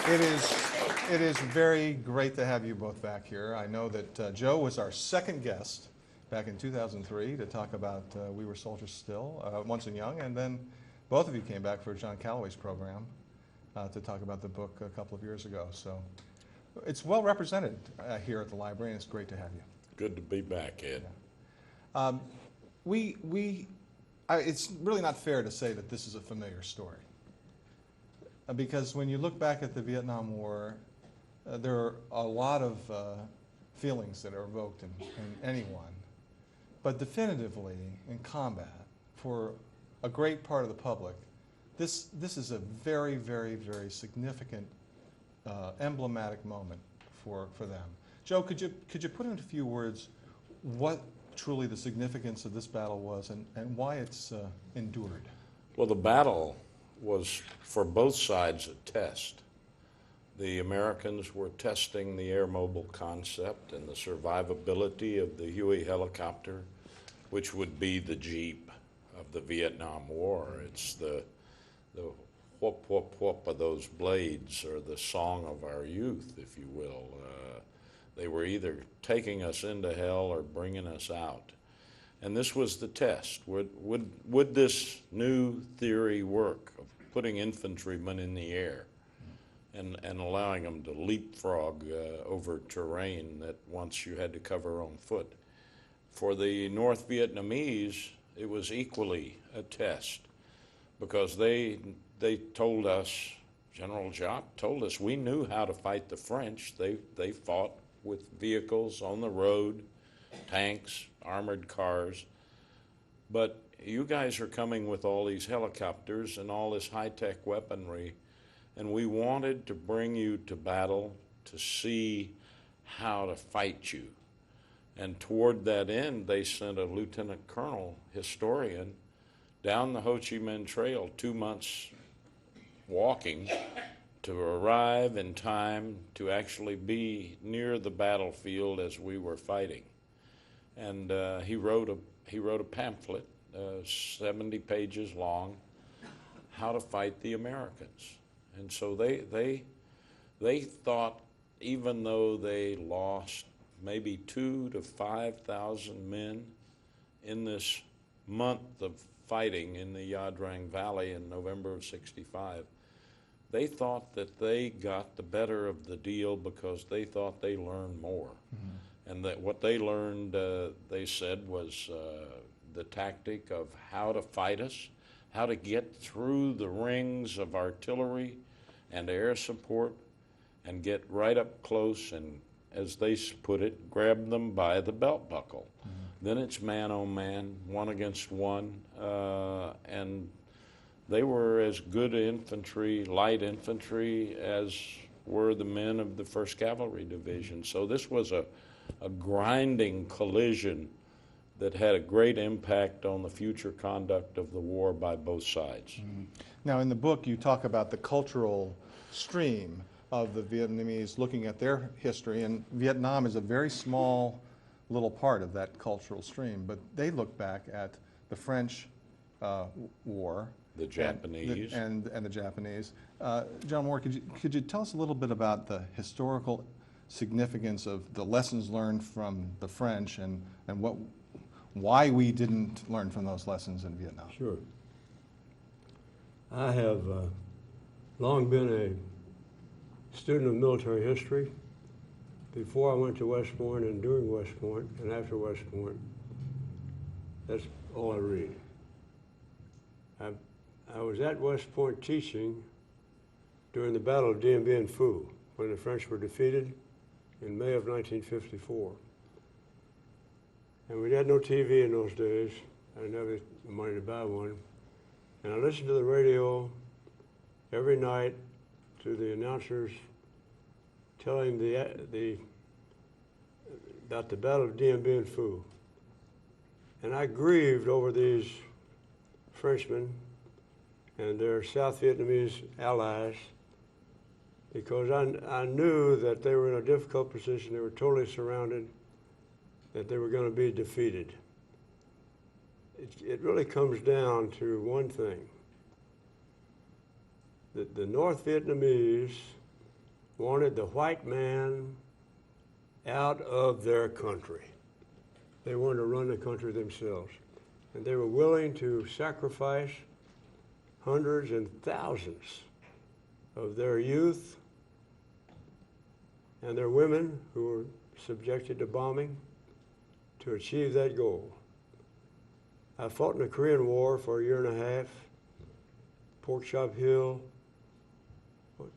It is very great to have you both back here. I know that Joe was our second guest back in 2003 to talk about We Were Soldiers Still, Once and Young, and then both of you came back for John Calloway's program to talk about the book a couple of years ago. So it's well represented here at the library, and it's great to have you. Good to be back, Ed. Yeah. It's really not fair to say that this is a familiar story. Because when you look back at the Vietnam War, there are a lot of feelings that are evoked in anyone. But definitively, in combat, for a great part of the public, this is a very, very, very significant, emblematic moment for them. Joe, could you put into a few words what truly the significance of this battle was and why it's endured? Well, the battle was, for both sides, a test. The Americans were testing the air mobile concept and the survivability of the Huey helicopter, which would be the Jeep of the Vietnam War. It's the whoop, whoop, whoop of those blades, or the song of our youth, if you will. They were either taking us into hell or bringing us out. And this was the test. Would this new theory work of putting infantrymen in the air and allowing them to leapfrog over terrain that once you had to cover on foot? For the North Vietnamese, it was equally a test, because they told us, General Jacques told us, we knew how to fight the French. They fought with vehicles on the road, tanks, armored cars. But you guys are coming with all these helicopters and all this high-tech weaponry, and we wanted to bring you to battle to see how to fight you. And toward that end, they sent a lieutenant colonel historian down the Ho Chi Minh Trail, 2 months walking, to arrive in time to actually be near the battlefield as we were fighting. And he wrote a pamphlet, 70 pages long, how to fight the Americans. And so they thought, even though they lost maybe 2,000 to 5,000 men in this month of fighting in the Yadrang Valley in November of '65, they thought that they got the better of the deal because they thought they learned more. Mm-hmm. And that what they learned, they said, was the tactic of how to fight us, how to get through the rings of artillery and air support and get right up close and, as they put it, grab them by the belt buckle. Mm-hmm. Then it's man on man, one against one, and they were as good infantry, light infantry, as were the men of the 1st Cavalry Division. So this was a grinding collision that had a great impact on the future conduct of the war by both sides. Mm-hmm. Now, in the book, you talk about the cultural stream of the Vietnamese, looking at their history, and Vietnam is a very small little part of that cultural stream, but they look back at the French war, the Japanese, and the Japanese. John Moore, could you tell us a little bit about the historical significance of the lessons learned from the French and why we didn't learn from those lessons in Vietnam? Sure. I have long been a student of military history. Before I went to West Point and during West Point and after West Point, that's all I read. I was at West Point teaching during the Battle of Dien Bien Phu, when the French were defeated in May of 1954. And we had no TV in those days. I didn't have the money to buy one. And I listened to the radio every night to the announcers telling about the Battle of Dien Bien Phu. And I grieved over these Frenchmen and their South Vietnamese allies, because I knew that they were in a difficult position. They were totally surrounded, that they were going to be defeated. It really comes down to one thing, that the North Vietnamese wanted the white man out of their country. They wanted to run the country themselves. And they were willing to sacrifice hundreds and thousands of their youth and their women who were subjected to bombing to achieve that goal. I fought in the Korean War for a year and a half, Pork Chop Hill,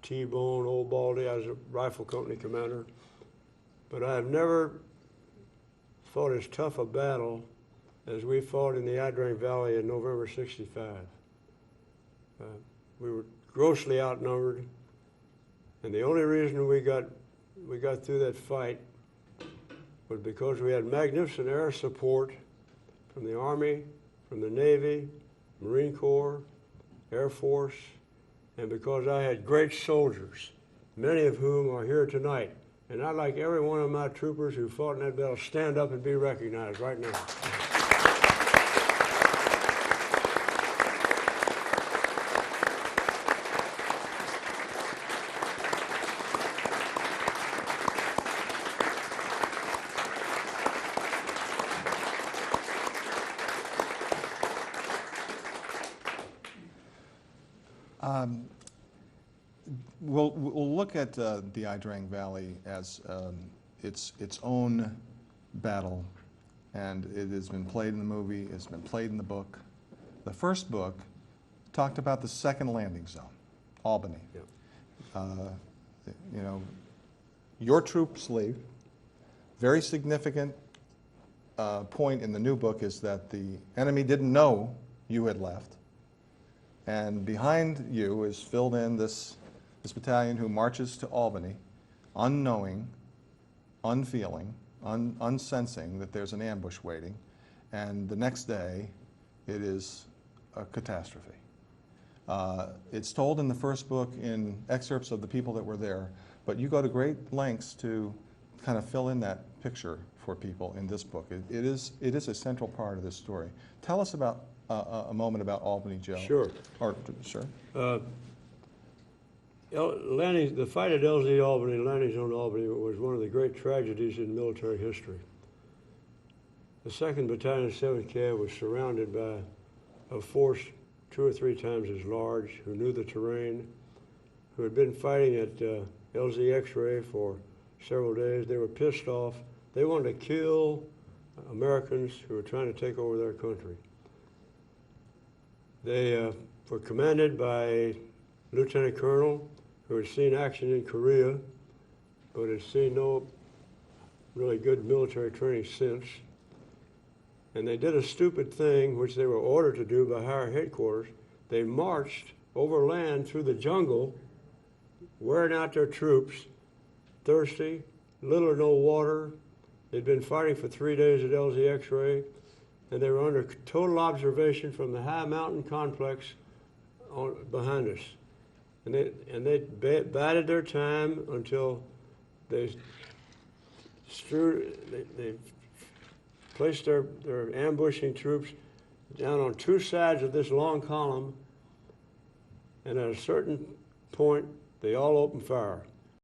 T-Bone, Old Baldy. I was a rifle company commander. But I have never fought as tough a battle as we fought in the Adrang Valley in November '65. We were grossly outnumbered, and the only reason we got through that fight was because we had magnificent air support from the Army, from the Navy, Marine Corps, Air Force, and because I had great soldiers, many of whom are here tonight. And I'd like every one of my troopers who fought in that battle stand up and be recognized right now. We'll look at the Idrang Valley as its own battle, and it has been played in the movie, it's been played in the book. The first book talked about the second landing zone, Albany. Yep. You know, your troops leave. Very significant point in the new book is that the enemy didn't know you had left, and behind you is filled in this battalion who marches to Albany, unknowing, unfeeling, unsensing that there's an ambush waiting, and the next day it is a catastrophe. It's told in the first book in excerpts of the people that were there, but you go to great lengths to kind of fill in that picture for people in this book. It is a central part of this story. Tell us about a moment about Albany, Joe. Sure. Sure. The fight at LZ Albany, landing zone Albany, was one of the great tragedies in military history. The 2nd Battalion, 7th Cav was surrounded by a force 2 or 3 times as large, who knew the terrain, who had been fighting at LZ X-ray for several days. They were pissed off. They wanted to kill Americans who were trying to take over their country. They were commanded by a lieutenant colonel who had seen action in Korea, but had seen no really good military training since. And they did a stupid thing, which they were ordered to do by higher headquarters. They marched overland through the jungle, wearing out their troops, thirsty, little or no water. They'd been fighting for 3 days at LZ X-ray, and they were under total observation from the high mountain complex behind us. And they bided their time until they placed their ambushing troops down on 2 sides of this long column, and at a certain point, they all opened fire.